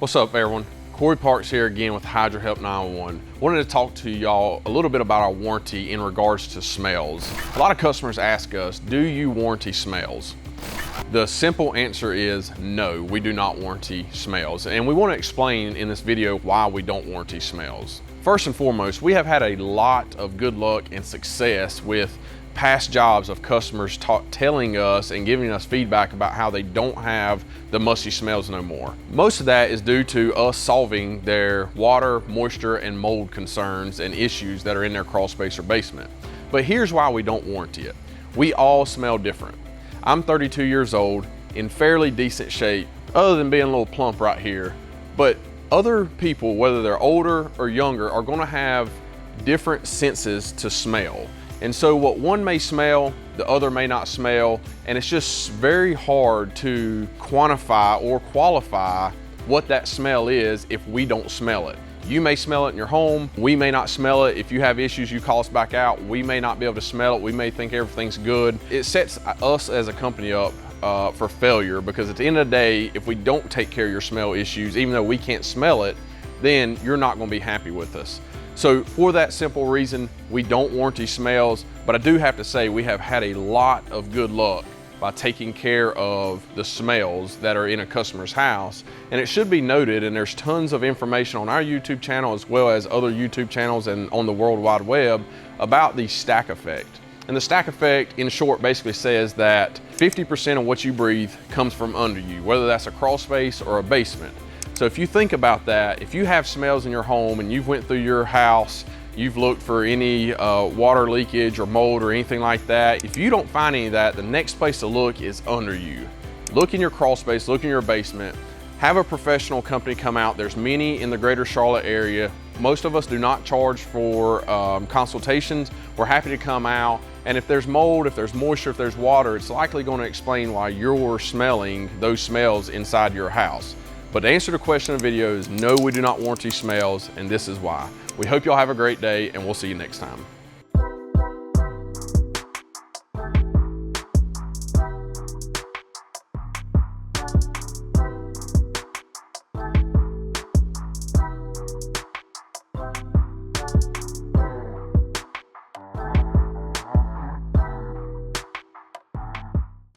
What's up, everyone? Corey Parks here again with HydroHelp911. Wanted to talk to y'all a little bit about our warranty in regards to smells. A lot of customers ask us, do you warranty smells? The simple answer is no, we do not warranty smells. And we want to explain in this video why we don't warranty smells. First and foremost, we have had a lot of good luck and success with past jobs of customers telling us and giving us feedback about how they don't have the musty smells no more. Most of that is due to us solving their water, moisture, and mold concerns and issues that are in their crawl space or basement. But here's why we don't warranty it. We all smell different. I'm 32 years old, in fairly decent shape, other than being a little plump right here. But other people, whether they're older or younger, are gonna have different senses to smell. And so what one may smell, the other may not smell, and it's just very hard to quantify or qualify what that smell is if we don't smell it. You may smell it in your home, we may not smell it. If you have issues, you call us back out, we may not be able to smell it, we may think everything's good. It sets us as a company up for failure, because at the end of the day, if we don't take care of your smell issues, even though we can't smell it, then you're not gonna be happy with us. So for that simple reason, we don't warranty smells, but I do have to say we have had a lot of good luck by taking care of the smells that are in a customer's house. And it should be noted, and there's tons of information on our YouTube channel as well as other YouTube channels and on the World Wide Web about the stack effect. And the stack effect, in short, basically says that 50% of what you breathe comes from under you, whether that's a crawl space or a basement. So if you think about that, if you have smells in your home and you've went through your house, you've looked for any water leakage or mold or anything like that, if you don't find any of that, the next place to look is under you. Look in your crawl space, look in your basement, have a professional company come out. There's many in the greater Charlotte area. Most of us do not charge for consultations. We're happy to come out. And if there's mold, if there's moisture, if there's water, it's likely going to explain why you're smelling those smells inside your house. But to answer the question of the video is no, we do not warranty smells, and this is why. We hope y'all have a great day, and we'll see you next time.